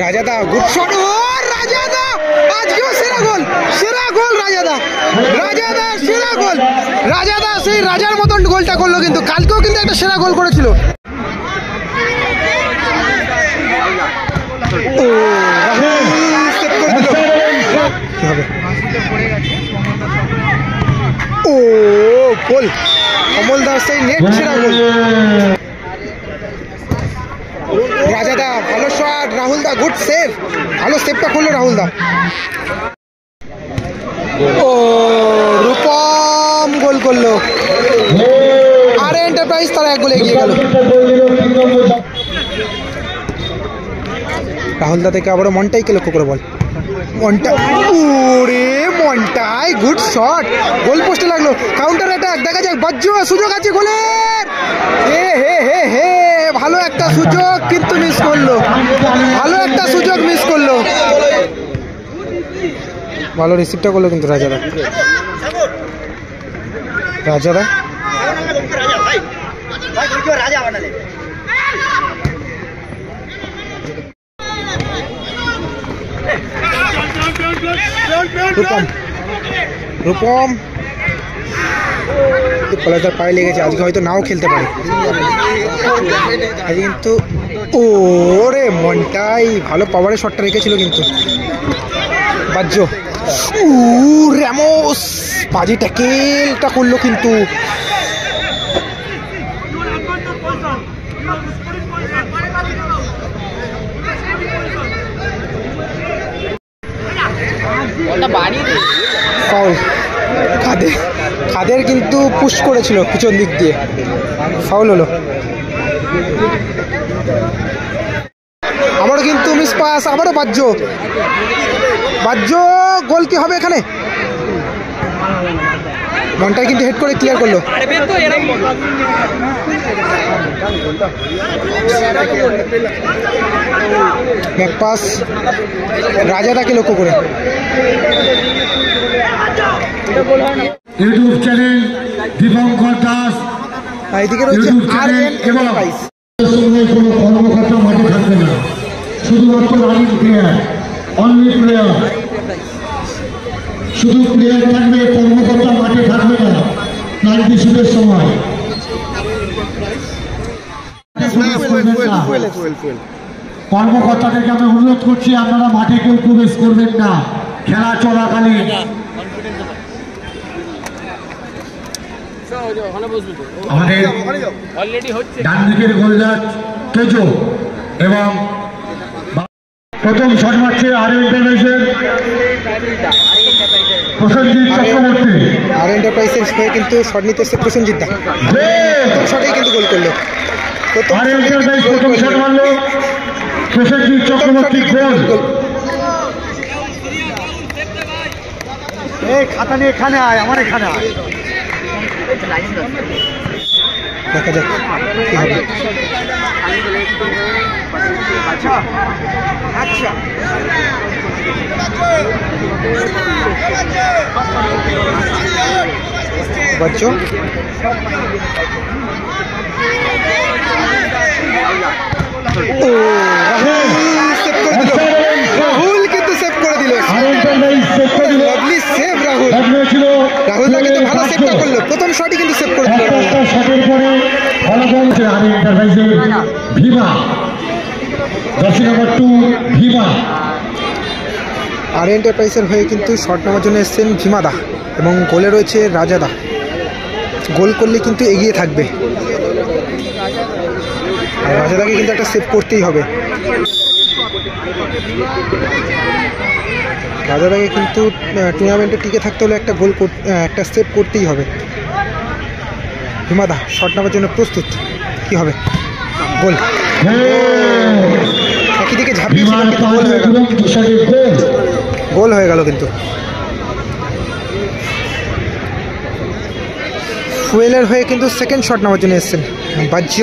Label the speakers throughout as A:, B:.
A: রাজাদা good shot, ও রাজাদা আজকেও সেরা গোল রাজাদা সেরা গোল। রাজাদা সেই রাজার মতন গোলটা করলো, কিন্তু কালকেও কিন্তু একটা সেরা গোল করেছিল। ও গোল, কমল দাস সেই নেট সেরা গোল। রাজাদা ভালো শট, রাহুল দা গুড সেভ, ভালো সেভটা করলো রাহুল দা। ও রূপম গোল করলো, আর এন্টারপ্রাইজ তারা এক গোলে এগিয়ে গেল। রাহুল দা থেকে আবারও মন্টাইকে লক্ষ্য করে বল, মন্টাই গুড শট, গোল পোস্টে লাগলো, কাউন্টার অ্যাটাক, দেখা যাক বাজ্য সুযোগ আছে গোলের। হে ভালো একটা সুযোগ কিন্তু মিস করলো, ভালো রিসিভটা করলো কিন্তু রাজাদা। রূপম কলেজার পায়ে লেগেছে, আজকে হয়তো নাও খেলতে পারে আজ কিন্তু। ও রে মন্টাই ভালো পাওয়ারে শটটা রেখেছিল কিন্তু বাজ্য। র্যামোস বাজে ট্যাকেলটা করলো কিন্তু। ফাউল, খাদের কিন্তু পুশ করেছিল পিছন দিক দিয়ে, ফাউল হলো। আবারও কিন্তু মিস পাস, আবারও বাজ্য গোল কি হবে এখানে? মনটাই কিন্তু হেড করে ক্লিয়ার করলো। ব্যাক পাস রাজাদাকে লক্ষ্য করে।
B: ইউটিউব চ্যানেল দীপঙ্কর দাস,
A: এদিকে রয়েছে
B: কোনো কর্মকর্তা মাঠে থাকবে না, শুধুমাত্র রানিং প্লেয়ার, অনলি প্লেয়ার, শুধু প্লেয়ার থাকবে, কর্মকর্তা মাঠে থাকবে না। নাইট শুটের সময় কর্মকর্তাদেরকে আমি অনুরোধ করছি, আপনারা মাঠে কেউ প্রবেশ করবেন না খেলা চলাকালীন। আমাদের ডান দিকের গোলদার তেজো এবং প্রথম শট মারছে আর এন্টারপ্রাইজের প্রসেনজিৎ চক্রবর্তী।
A: আর এন্টারপ্রাইজের হয়ে কিন্তু শট নিতে এসছে প্রসেনজিৎ দা, প্রথম শটেই কিন্তু গোল করলো।
B: আর এন্টারপ্রাইজ প্রথম শট মারলো, প্রসেনজিৎ চক্রবর্তী গোল। এই খাতা নিয়ে এখানে আয়, আমার এখানে আয়।
A: দেখা যাক কি হবে। বাচ্চ রাহুল কিন্তু সেভ করে দিল, লাভলি সেভ রাহুল। রাহুল দা কিন্তু ভালো সেভটা করলো, প্রথম শটই কিন্তু সেভ করে দিল।
B: শটের পরে ফলাফল আর এন্টারপ্রাইজের ভীমা, 10 নম্বর 2 ভীমা।
A: আর এন্টারপ্রাইজের হয়ে কিন্তু শট নেওয়ার জন্য এসছেন ভীমাদা এবং গোলে রয়েছে রাজাদা। গোল করলে কিন্তু এগিয়ে থাকবে, আর রাজাদাকে কিন্তু একটা সেভ করতেই হবে। রাজাদাকে কিন্তু টুর্নামেন্টে টিকে থাকতে হলে একটা গোল একটা সেভ করতেই হবে। ভীমাদা শট নেওয়ার জন্য প্রস্তুত, কি হবে? গোল, একই দিকে ঝাঁপিয়েছিল কিন্তু গোল হয়ে গেল কিন্তু। ফুয়েলের হয়ে কিন্তু সেকেন্ড শট নেওয়ার জন্য এসছেন বাজ্য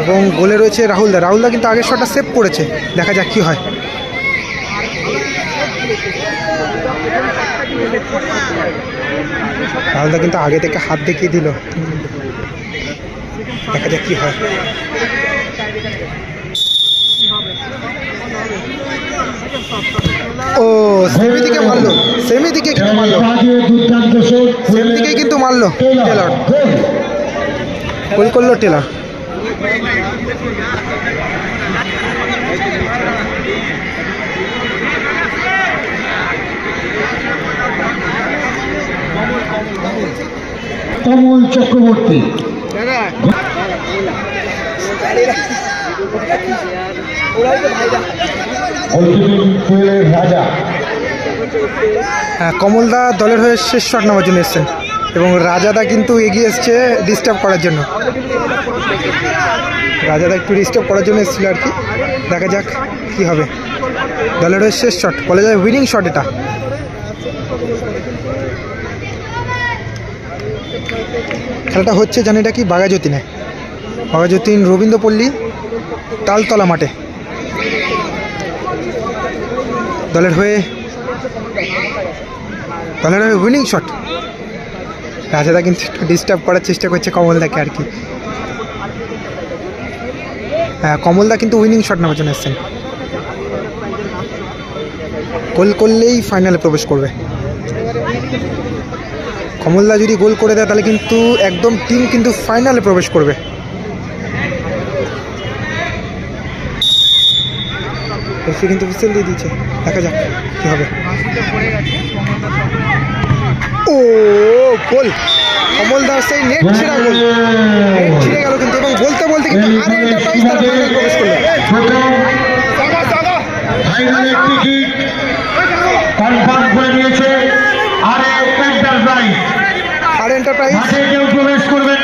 A: এবং গোলে রয়েছে রাহুলদা। রাহুলদা কিন্তু আগের শটটা সেভ করেছে, দেখা যাক কি হয়। রাহুলদা কিন্তু আগে থেকে হাত দেখিয়ে দিল, দেখা যাক কি হয়। ও সেমি দিকে মারলো, সেমি দিকে কিন্তু মারলো,
B: দুর্দান্ত শট,
A: সেমি দিকেই কিন্তু মারলো টেলর, গোল করলো টেলর।
B: কমল চক্রবর্তী রাজা।
A: হ্যাঁ, কমলদা দলের হয়ে শেষ শট নেওয়ার জন্য এসছেন এবং রাজাদা কিন্তু এগিয়ে এসছে ডিস্টার্ব করার জন্য। রাজাদা একটু ডিস্টার্ব করার জন্য এসেছিল আর কি, দেখা যাক কি হবে। দলের হয়ে শেষ শট, বলা যায় উইনিং শট এটা। খেলাটা হচ্ছে জানি এটা কি বাঘাযতীনে, বাঘাযতীন রবীন্দ্রপল্লী তালতলা মাঠে। দলের হয়ে উইনিং শট। রাজাদা কিন্তু একটু ডিস্টার্ব করার চেষ্টা করছে কমলদাকে আর কি। হ্যাঁ, কমলদা কিন্তু উইনিং শট নেওয়ার জন্য এসছেন। গোল করলেই ফাইনালে প্রবেশ করবে। কমলদা যদি গোল করে দেয় তাহলে কিন্তু একদম টিম কিন্তু ফাইনালে প্রবেশ করবে। সে কিন্তু হুইসেল দিয়ে দিচ্ছে, দেখা যাক কি হবে। ও গোল, কমলদার সেই নেট ছেড়া গোল, নেট ছিঁড়ে গেল কিন্তু, এবং বলতে বলতে কিন্তু আর এন্টারপ্রাইজ তারা ফাইনালে প্রবেশ করলো।
B: ফাইনালের টিকিট কনফার্ম করে দিয়েছে আর এন্টারপ্রাইজ।
A: আর এন্টারপ্রাইজ
B: মাঠে কেউ প্রবেশ করবে